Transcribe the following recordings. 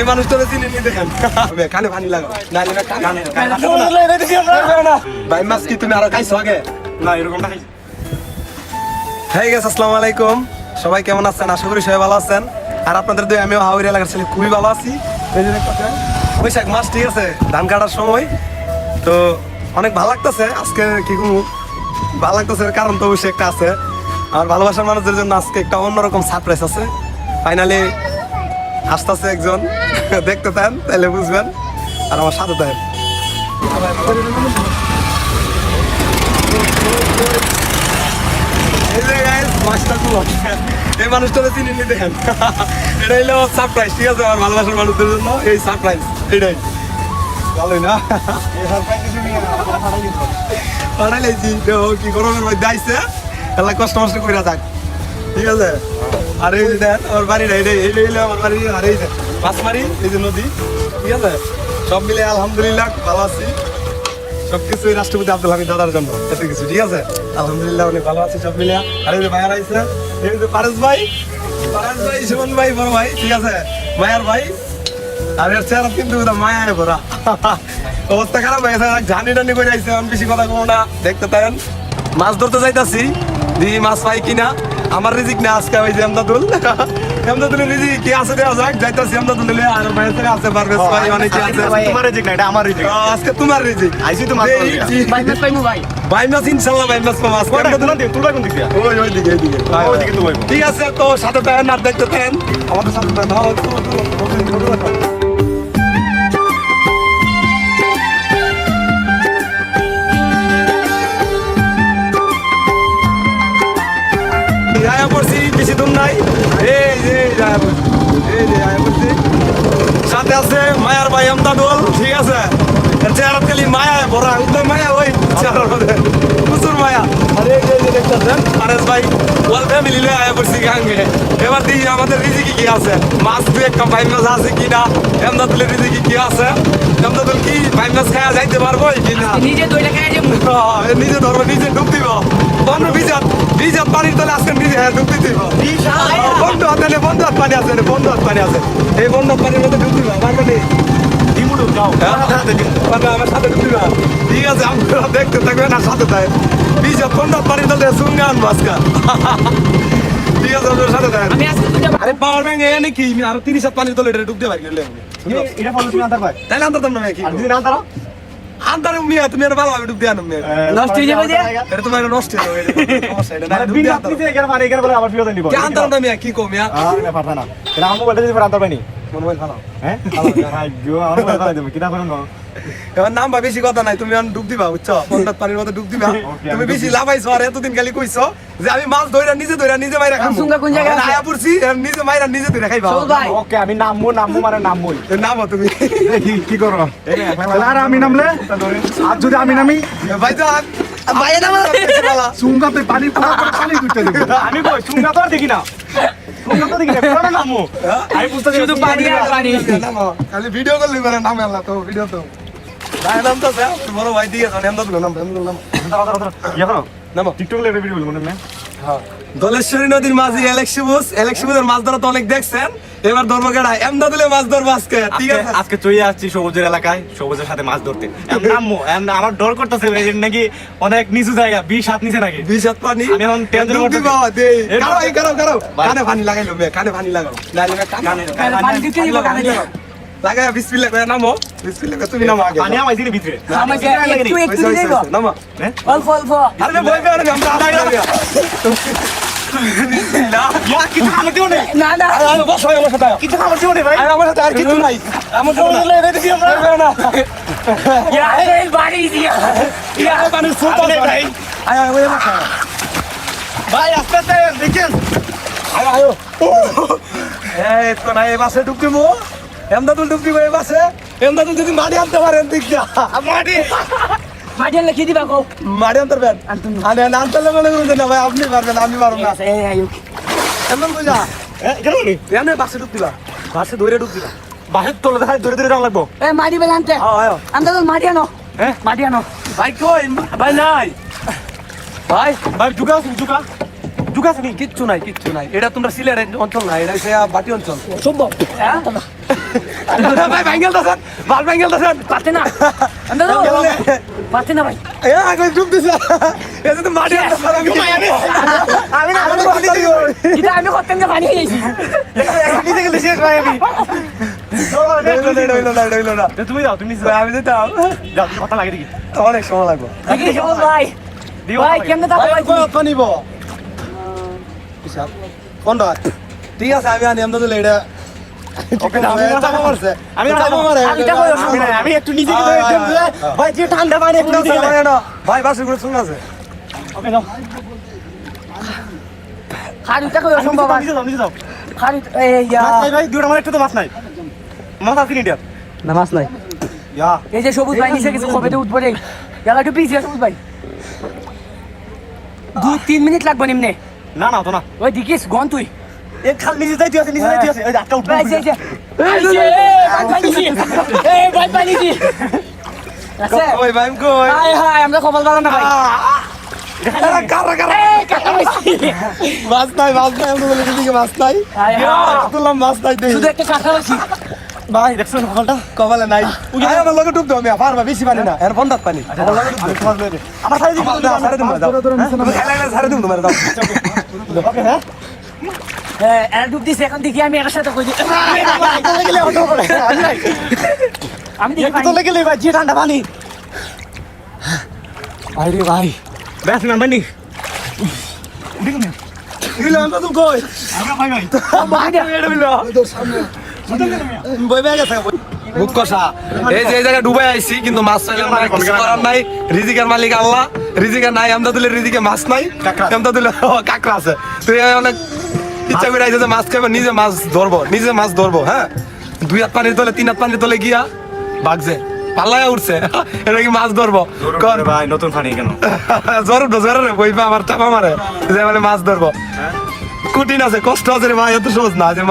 এই মানুষটারে চিনি নি দেখেন কানে পানি লাগাও ভাই মাছ কি তুমি আরো খাইছো আগে? না এরকম না। হ্যাঁ গেছে, আসসালামু আলাইকুম। সবাই কেমন আছেন? আশা করি সবাই ভালো আছেন। আর আপনাদের দুই আমিও হাওড়ি এলাকার ছেলে খুবই ভালো আছি। এই যে দেখতেছেন বৈশাখ মাস, ঠিক আছে, ধান কাটার সময়। তো অনেক ভালো লাগতেছে আজকে। কি ভালো লাগতেছে কারণ তো অবশ্যই একটা আছে, আর ভালোবাসার মানুষদের জন্য আজকে একটা অন্যরকম সারপ্রাইজ আছে। ফাইনালি আসতেছে একজন, দেখতে দেন তাহলে বুঝবেন, আর আমার সাথে দেন। এই মানুষটারে চিনি নি দেখেন, এটা হইলো সারপ্রাইজ, ঠিক আছে, আমার ভালোবাসার মানুষদের জন্য এই সারপ্রাইজ। এটাই ভালোই না, পাঠাইছি কি গরমের মধ্যে আইসে, এলা কষ্ট মষ্ট করে থাক, ঠিক আছে। আর এই যে দেন আমার বাড়িটা, এটাই হইলো আমার বাড়ি। আর এই যে মাছমারি, এই যে নদী, ঠিক আছে, সব মিলে আলহামদুলিল্লাহ ভালো আছি। সবকিছু এই রাষ্ট্রপতি আব্দুল হামিদ দাদার জন্য এত কিছু, ঠিক আছে, আলহামদুলিল্লাহ অনেক ভালো আছি সব মিলে। আর এই যে ভাইয়ার আইসে, এই যে পারেশ ভাই, সুমন ভাই, বড় ভাই, ঠিক আছে, মায়ার ভাই। আর এর চেহারা কিন্তু মায়ায় ভরা, অবস্থা খারাপ হয়ে গেছে, জানি টানি করে আইসে। আমি বেশি কথা বলবো না, দেখতে পারেন। মাছ ধরতে যাইতাছি, দিই মাছ পাই কিনা। আমার রিজিক না আজকে, ওই যে এমদাদুল, এমদাদুলের রিজিক কি আছে দেওয়া যাক, যাইতাছি এমদাদুল দিলে। আর ভাইয়ের থেকে আছে পারভেজ ভাই, অনেকে আছে। তোমার রিজিক না, এটা আমার রিজিক। আজকে তোমার রিজিক, আইছি তো মাছ ভাই মাছ পাইমু ভাই, ভাই মাছ ইনশাআল্লাহ, ভাই মাছ পাবো আজকে। তুলবা কোন দিকে? ওই দিকে, এইদিকে, ওইদিকে তুলবা। ঠিক আছে। তো সাথে থাকেন আর দেখতে থাকেন, আমাদের সাথে থাকেন। আয়া পড়ছি, বেশি দূর নাই। এই যে আয়া পড়ছি, এই যে আয়া পড়ছি। সাথে আছে মায়ার ভাই এমদাদুল, ঠিক আছে। চেহারা খালি মায়া ভরা, উত্তর মায়া, ওই চেহারার মধ্যে প্রচুর মায়া। আর এই যে দেখতেছেন পারেশ ভাই, ওয়াল ফ্যামিলি লয়ে আয়া পড়ছি গাঙ্গে। এবার দিই আমাদের রিজিকে কি আছে, মাছ দু একটা ভাই মাছ আছে কিনা, এমদাদুলের রিজিকে কি আছে, এমদাদুল কি ভাই মাছ খাওয়া যাইতে পারবো কিনা, নিজে দইটা খাই যাবো, নিজে ধরবো, নিজে ডুব দিব। বন্ধ বিজাত পানির তলে আজকে নিজে ডুব দিব। বন্ধু হাত নেই, বন্ধু হাত পানি আছে, বন্ধু হাত পানি আছে, এই বন্ধু হাত পানির মধ্যে ডুব দিব। আমার কাছে আমার সাথে ডুব দিবা, ঠিক আছে। আপনারা দেখতে থাকবেন আর সাথে থাকেন। বিজাত বন্ধু হাত পানির তলে সুঙ্গা আনবো আজকে, ঠিক আছে, আপনার সাথে থাকেন। আরে পাওয়ার ব্যাংক এনে কি আরো 30 হাত পানির তলে এটা ডুব দিয়ে পারি গেলে এটা ফলো তুমি আনতে পারবে? তাইলে আনতাম না কি আর যদি না আনতারো? আন্দার মিয়া তুমি আর ভালোভাবে ডুব দিয়ে আনো মিয়া, নষ্ট হয়ে যাবে যে। এটা তোমার নষ্ট হয়ে যাবে, সমস্যা এটা না, ডুব বিন দিয়ে আপনি যে এখানে মানে এখানে বলে আবার ফিরত নিব। কে আন্দার না মিয়া, কি কো মিয়া, না পারতা না। এটা আমো বলতে দিবে আনতে পারনি। মোবাইল খাও। হ্যাঁ ভাগ্য আমো বলতে দিবে কিনা করেন না। এবার নাম বা বেশি কথা নাই, তুমি এখন ডুব দিবা, বুঝছো, পঞ্চায়েত পানির মধ্যে ডুব দিবা। তুমি বেশি লাভাইছো, আর এতদিন খালি কইছো যে আমি মাছ ধইরা নিজে মাইরা খাবো। সুঙ্গা কোন জায়গায় আছে? আয়া পড়ছি, নিজে মাইরা নিজে ধইরা খাইবা। চল ভাই। ওকে আমি নামবো মানে নামবই। নামো তুমি, কি করো? আর আমি নামলে আর যদি আমি নামি ভাই তো ভাই নাম সুঙ্গাতে পানি পানি দুইটা দেব। আমি কই সুঙ্গা তো আর দেখি না। সুঙ্গা তো দেখি না, কোন নামো? আমি বুঝতে শুধু পানি আর পানি। নামো, খালি ভিডিও করলি করে নামে আল্লাহ তো ভিডিও তো ভাই নাম তো বড় ভাই দিয়ে নাম তো নাম নামো। টিকটক লে ভিডিও বলবো না। দলেশ্বরী নদীর মাঝে এলেকশিবুদের মাছ ধরা তো অনেক দেখছেন, এবার ধরবো কেডা, এমদাদুলে মাছ ধরবো আজকে, ঠিক আছে। আজকে চলে আসছি সবুজের এলাকায়, সবুজের সাথে মাছ ধরতে। নামবো, আমার ডর করতেছে নাকি অনেক নিচু জায়গা, 20 হাত নিচে নাকি, 20 হাত পানি। আমি এখন টেনশন ডুব দিবা, দেই কারো কানে পানি লাগাইলো মে, কানে পানি লাগাও, নাইলে পানি দিতে দিব কানে দাও। লাগায়া বিসমিল্লাহ করে নামো, বিসমিল্লাহ করে তুমি নামো আগে। পানি আমাইছি ভিতরে আমাকে একটু দিব, নামো, অল্প অল্প। আরে ভয় পেও না, আমরা আলাদা কিছু খাবার দিও না। না না আরে বস ভাই আমার সাথে, কিছু খাবার দিও না ভাই। আরে আমার সাথে আর কিছু নাই, আমার সাথে না রে দেখি আমরা না ইয়া এই বাড়ি দিয়া ইয়া পানি সুতো ভাই, আয় ওই মাথা ভাই আস্তে আস্তে দেখেন। আয় এই তো না, এই বাসে ডুব দিমু, এমদাদুল ডুব দিব এই বাসে। এমদাদুল যদি মাটি আনতে পারেন দেখিয়া, মাটি মাটি লিখে দিবা কও। মাটি আনতে পারবেন, আরে আনতে মনে করুন না ভাই, আপনি পারবেন, আমি পারবো না। এই আয়ু এমন বুঝা কেন নি এনে বাসে ডুব দিবা, বাসে ধরে ডুব দিবা। বাহির তোলে দেখাই ধরে ধরে যাওয়া লাগবো। এই মাটি বেলা আনতে আয় আনতে তো মাটি আনো। হ্যাঁ মাটি আনো। ভাই কই ভাই নাই, ভাই ভাই জুকা আছে নি? কিচ্ছু নাই, কিচ্ছু নাই। এটা তোমরা সিলেট অঞ্চল না, এটা হচ্ছে বাটি অঞ্চল। সম্ভব হ্যাঁ ভাই ভাঙ্গেল দাসেন বাল ভাঙ্গেল দাসেন পাতে না আমরা তো পাতে না ভাই এ আগে ডুব দিছে এই যে মাটি আমি না আমি বলি দিই এটা আমি করতেন না পানি গেছি নিচে গেলে শেষ ভাই আমি হইলো না তুমি যাও তুমি ভাই, আমি যেতাম যাও কথা লাগে দেখি অনেক সময় লাগবে দেখি সবুজ ভাই দিও ভাই কেমনে তা ভাই নিব কোনটা ঠিক আছে আমি আনি আমরা তো লেডা ওকে চাপা মারছে আমি আমিটা কই আমি একটু নিচে গিয়ে ভাই যে ঠান্ডা পানি একটু নিচে গেলে ভাই বাসে করে শুন আছে ওকে যাও খাড়িটা কই অসম্ভব নিচে যাও খাড়ি এই ইয়া ভাই দুটো আমার একটু তো মাছ নাই মাছ আছে নিডিয়া নামাজ নাই ইয়া এই যে সবুজ ভাই নিচে কিছু কবে উঠবো রে গেলা একটু পিছিয়ে সবুজ ভাই 2-3 মিনিট লাগবে নিম্নে না না তো না ওই দেখিস গন তুই এক খাল নিচে যাইতে আছে নিচে যাইতে আছে ওই আটকা উঠবে ভাই এই যে ভাই পানিছি আছে ওই ভাই আমি কই হাই হাই আমরা কপাল ভালো না ভাই কারা কারা এই কাটা হইছি মাছ নাই আমরা বলে দিকে মাছ নাই হাই হাই তুললাম মাছ নাই দেখি শুধু একটা কাটা হইছি ভাই দেখছো না কলটা কপালে নাই আয় আমার লগে ডুব দাও আমি পারবা বেশি পানি না এর বন্ধাত পানি আমার লগে ডুব দাও আমার সাড়ে দিন সাড়ে দিন দাও খেলা সাড়ে দিন তোমার দাও ওকে হ্যাঁ এরা ডুব দিছে এখন দেখি আমি এর সাথে কই দিই আমি দেখি একটু চলে গেলে ভাই যে ঠান্ডা পানি আরে ভাই ব্যাস না পানি ইলো আমরা তো কই আমরা ভাই ভাই বই বেগে গেছে বুক কষা এই যে এই জায়গা ডুবাই আইছি কিন্তু মাছ চাইলাম না কিছু করার নাই রিজিকের মালিক আল্লাহ রিজিকের নাই আমরা তুলে রিজিকে মাছ নাই আমরা তুলে কাকড়া আছে তুই অনেক ইচ্ছা করে আইছে যে মাছ খাবে নিজে মাছ ধরবো হ্যাঁ 2 হাত পানির তলে 3 হাত পানির তলে গিয়া বাগছে পাল্লায় উঠছে এটা কি মাছ ধরবো কর ভাই নতুন পানি কেন জোরে বই পা আমার চাপা মারে যে মানে মাছ ধরবো কঠিন আছে কষ্ট আছে রে ভাই এত সহজ না যে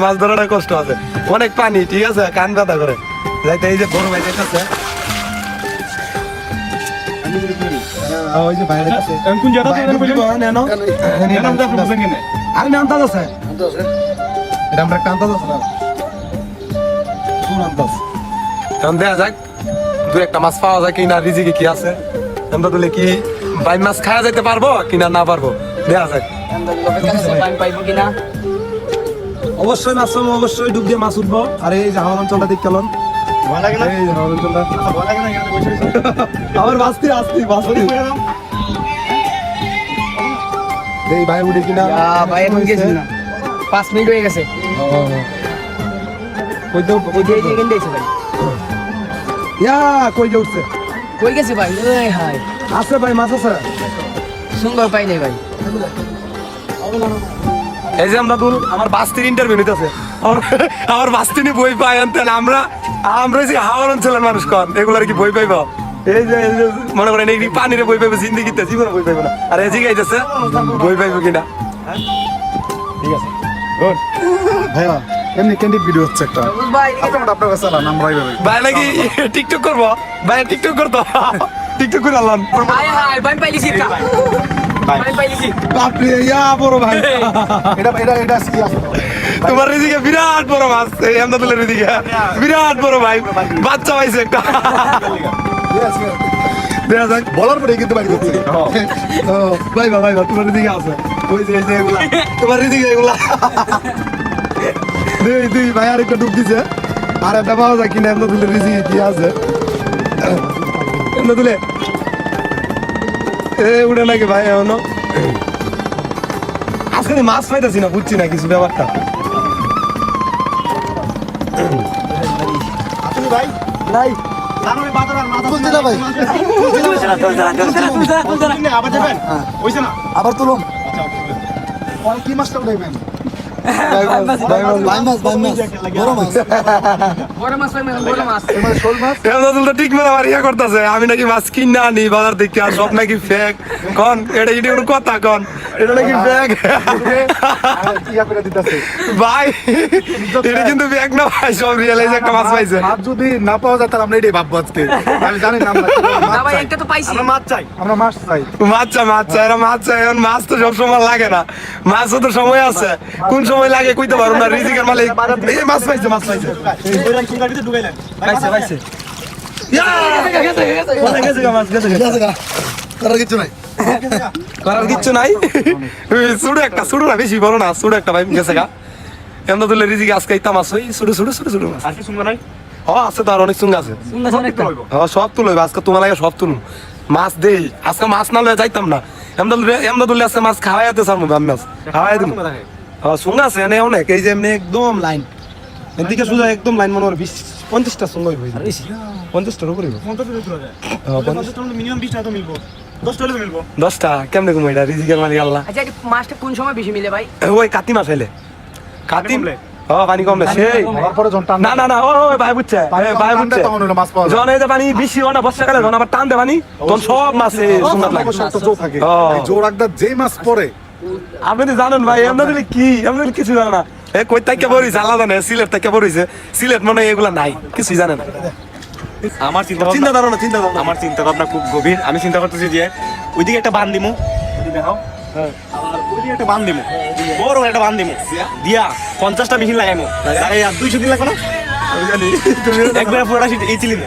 মাছ ধরাটা কষ্ট আছে অনেক পানি ঠিক আছে কান ব্যথা করে যাইতে এই যে বড় ভাই যাইতেছে ওই যে বাইরে আছে কোন জায়গা থেকে নেনো আরে নামতা আছে এটা আমরা কান্তা আছে না কোন আন্দাজ এখন দেখা যাক দু একটা মাছ পাওয়া যায় কিনা রিজিকে কি আছে আমরা তুলে কি ভাই মাছ খাওয়া যাইতে পারবো কিনা না পারবো দেখা যাক অবশ্যই মাছ পাবো, অবশ্যই ডুব দিয়ে মাছ উঠবো। আর এই যে হাওয়ার অঞ্চলটা দেখতে পেলাম। ভয় লাগে না এই যে হাওয়ার অঞ্চলটা। ভয় লাগে না এখানে বসে আবার বাঁচতে এই ভাই উঠে কিনা ভাই এখন গেছি না 5 মিনিট হয়ে গেছে কই দাও ওই যে এখানে দিয়েছে ভাই ইয়া কই যে উঠছে কই গেছে ভাই এই হাই আছে ভাই মাছ আছে সুন্দর পাই নাই ভাই এই যে আমরা দূর আমার বাস্তির ইন্টারভিউ নিতেছে আমার বাস্তিনি বই পাই আনতেন আমরা যে হাওয়ার অঞ্চলের মানুষ কন এগুলার কি বই পাইব এই যে মনে করেন এই পানিরে বই পাইবো জিন্দিগিতে জীবনে বই পাইবো না আর এই জিগাইতেছে বই পাইবো কিনা ঠিক আছে গুড ভাইয়া এমনি ক্যান্ডিড ভিডিও হচ্ছে একটা ভাই আপনার কাছে না নাম ভাই ভাই ভাই নাকি টিকটক করবো ভাই টিকটক করতো টিকটক করে আনলাম হাই হাই ভাই পাইলিছি ভাই পাইলিছি বাপরে ইয়া বড় ভাই এটা কি আছে তোমার রিদিকে বিরাট বড় মাছ এই আমদাদুলের রিদিকে বিরাট বড় ভাই বাচ্চা পাইছে একটা দেখা যাক বলার পরে কিন্তু বাড়ি করছে ভাই তোমার রিদিকে আছে ওই যে এগুলা তোমার রিদিকে এগুলা দুই ভাই আর একটা ডুব দিছে আর একটা পাওয়া যায় কিনা আমদাদুলের রিদিকে কি আছে আমদাদুলে এ উড়ে নাকি ভাই এখনো আজকে মাছ পাইতেছি না বুঝছি না কিছু ব্যাপারটা আপনি ভাই নাই জানুয়ারি বাজার আর মাথা তুলছি না ভাই আবার যাবেন হইছে না আবার তুলুন কি মাছটা উঠাইবেন বাইমাছ বড় মাছ বড় মাছ ভাই বড় মাছ মানে শোল মাছ আমদাদুল তো ঠিক মতো আমার ইয়া করতেছে আমি নাকি মাছ কিনে আনি বাজার থেকে আর সব নাকি ফেক কন এটা কোনো কথা কন এটা নাকি ফেক ইয়া করে দিতেছে ভাই এটা কিন্তু ফেক না ভাই সব রিয়েলাইজ একটা মাছ পাইছে মাছ যদি না পাওয়া যায় তাহলে আমরা এটাই ভাববো আজকে আমি জানি না না ভাই একটা তো পাইছি আমরা মাছ চাই আমরা মাছ চাই মাছ চাই এরা মাছ চাই এখন মাছ তো সব সময় লাগে না মাছও তো সময় আছে কোন সময় লাগে কইতে পারো না রিজিকের মালিক এই মাছ পাইছে পাইছে ইয়া কোথায় গেছে গা মাছ গেছে করার কিছু নাই করার কিচ্ছু নাই সুড়ো না বেশি বড় না সুড়ো একটা ভাই গেছে গা এমন তুলে রিজিকে আজকে ইতা মাছ ওই সুড়ো মাছ আর কি শুনবো নাই আছে তো আর অনেক সুঙ্গা আছে সব তুলো আজকে তোমার লাগে সব তুলুম মাছ দেই আজকে মাছ না লয়ে যাইতাম না এমন তুলে আজকে মাছ খাওয়াইতে চার মধ্যে আমি মাছ খাওয়াই দিম সুঙ্গা আছে এনে অনেক এই যে এমনি একদম লাইন এদিকে সোজা একদম লাইন মনে হয় 50টা সুঙ্গা হইব 50টার উপরে মিনিমাম 20 টাকা তো মিলবো 10 টাকা মিলবো 10টা কেমনে কম এটা রিজিকের মালিক আল্লাহ আচ্ছা এই মাছটা কোন সময় বেশি মিলে ভাই ওই কাতি মাছ হইলে কাতি কমলে? পানি কমলে সেই তারপরে যখন টান না ও ভাই বুঝছে ভাই বুঝছে তখন হলো মাছ পাওয়া যায় যখন এই যে পানি বেশি হয় না বর্ষাকালে যখন আবার টান দে পানি তখন সব মাছে সুন্দর লাগে অবশ্যই একটা জোর থাকে ও। এই জোর একটা যেই মাছ পড়ে আপনি তো জানেন ভাই আপনাদের কি আপনাদের কিছু জানে না এ কই তাইকে বলিছে আল্লাহ জানে সিলেট তাইকে বলিছে সিলেট মনে হয় এগুলা নাই কিছুই জানে না আমার চিন্তা ধারণা আমার চিন্তা ভাবনা খুব গভীর আমি চিন্তা করতেছি যে ওইদিকে একটা বান দিমু দেখাও আর ওইদিকে একটা বান দিমু বড় একটা বান দিমু দিয়া 50টা মেশিন লাগাইমু লাগাই আর 200 দিন লাগবে না আমি জানি একবার পুরোটা এই ছিলি না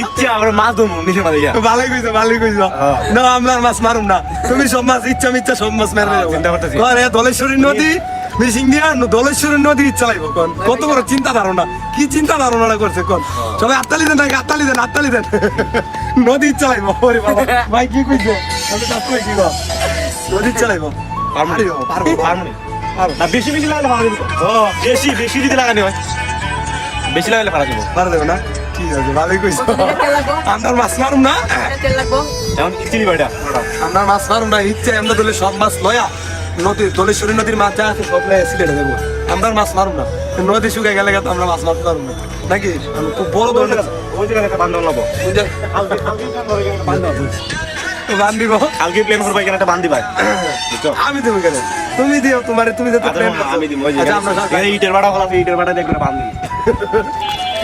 ইচ্ছা আমরা মাছ ধরবো নিচে মাঝে গিয়া ভালোই কইছো না আমরা আর মাছ মারুম না তুমি সব মাছ ইচ্ছা সব মাছ মেরে যাও চিন্তা করতেছি। আরে দলেশ্বরী নদী মিশিং দিয়া দলেশ্বরী নদী চালাইবো কোন কত বড় চিন্তা ধারণা কি চিন্তা ধারণাটা করছে কোন সবাই আত্তালি দেন নদী চালাইবো ওরে বাবা ভাই কি কইছো আমি কাজ কই কি গো নদী চালাইবো পারবো না বেশি লাগালে ভালো দিব বেশি যদি লাগানি হয় বেশি লাগালে ভালো দিব পারা দেবো না ঠিক আছে ভালোই কইছো তেল লাগবো আমরা মাছ মারুম না তেল লাগবো এখন চিনি বাড়িটা আমরা মাছ মারুম না ইচ্ছে আমরা দলে সব মাছ লয়া নদী দলেশ্বরী নদীর মাছ যা আছে সব লয়া সিলেটে দেবো আমরা আর মাছ মারুম না নদী শুকাই গেলে তো আমরা মাছ মারতে পারবো না নাকি আমি খুব বড় ধরনের ওই জায়গায় একটা বান্ধব লাবো বান দিব কালকে প্ল্যান করবো এখানে একটা বান্ধি ভাই বুঝছো আমি তুমি কেন তুমি দিও তুমি যে আমি দিব ওই আচ্ছা, আমরা সব- জায়গায় ইটের ভাড়া হলো ইটের ভাড়া দেখবে বান্ধি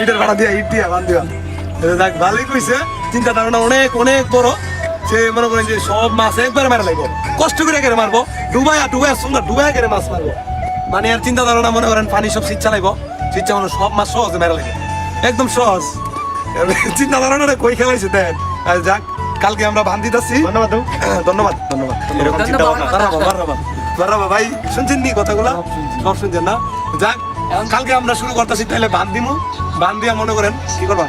ইটের ভাড়া দিয়া ইট দিয়া বান দিবা দেখ ভালোই কইছে চিন্তা ধারণা অনেক বড় সে মনে করেন যে সব মাছ একবারে মারা লাগবো কষ্ট করে কেড়ে মারবো ডুবাইয়া সুন্দর ডুবাইয়া কেড়ে মাছ মারবো মানে আর চিন্তা ধারণা মনে করেন পানি সব শীত চালাইবো শীত চালানো সব মাছ সহজে মেরা লাগে একদম সহজ চিন্তা ধারণাটা কই খেলাইছে দেন আর যাক কালকে আমরা বান দিতেছি ধন্যবাদ এরকম চিন্তা ভাবনা বারাবা ভাই শুনছেন নি কথাগুলা সব শুনছেন না যাক কালকে আমরা শুরু করতেছি তাহলে বান দিমু বান দিয়া মনে করেন কি করবা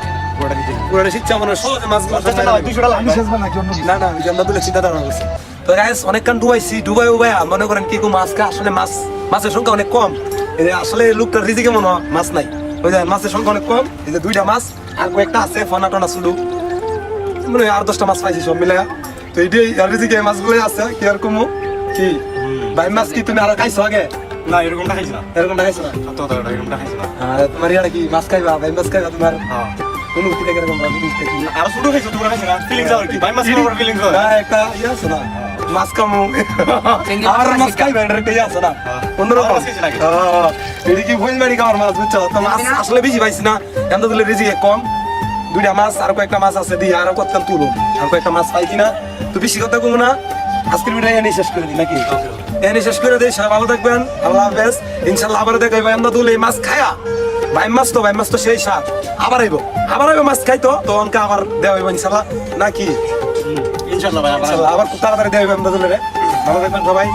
পুরোটা শিক্ষা মনে হয় সহজে মাছগুলো সব মেরা লাগবে। আমি শেষবার নাকি অন্য কিছু? না ওই যে আমরা তুলে চিন্তা ধারণা করছি তো গাইস অনেকক্ষণ ডুবাই মনে করেন কি মাছ খা আসলে মাছের সংখ্যা অনেক কম এই যে আসলে লোকটার রিজিকে মনে হয় মাছ নাই ওই যে মাছের সংখ্যা অনেক কম এই যে 2টা মাছ আর কয়েকটা আছে ফনা টনা শুধু মানে আর 10টা মাছ পাইছি সব মিলে তো এইটাই আর রিজিকে মাছগুলো আছে কি আর কমু কি ভাই মাছ কি তুমি আর খাইছো আগে না এরকমটা খাইছি না এরকমটা খাইছো না এরকমটা খাইছি না তোমার ইয়ার কি মাছ খাইবা ভাই মাছ খাইবা তোমার হ্যাঁ কোন কি দেখে এরকম আর ছোট খাইছো তোমরা খাইছো না ফিলিংস আর কি ভাই মাছ খাওয়ার ফিলিংস হয় একটা ইয়ে আছে না মাছ কামু আর মাছ খাই ব্যান্ডার একটা ইয়ে আছে না অন্যরকম মাছ খাইছে নাকি? এদিকে কি ভুল বাড়ি খাওয়ার মাছ বুঝছো তো মাছ আসলে বেশি পাইছি না এমন দিলে রিজিকে কম 2টা মাছ আর কয়েকটা মাছ আছে দিয়ে আরো কতক্ষণ তুলো আর কয়েকটা মাছ পাই কিনা তো বেশি কথা কমু না আজকের ভিডিও এনে শেষ করে দিই নাকি এনে শেষ করে দিই সবাই ভালো থাকবেন আল্লাহ হাফেজ ইনশাআল্লাহ আবার দেখাইবো আমরা তুলে মাছ খায়া ভাই মাছ তো সেই স্বাদ আবার আইবো মাছ খাইতো তো অনকা আবার দেওয়া হইব ইনশাআল্লাহ নাকি ইনশাআল্লাহ ভাই ইনশাআল্লাহ আবার খুব তাড়াতাড়ি দেওয়া হইব আমরা তুলে ভালো থাকবেন সবাই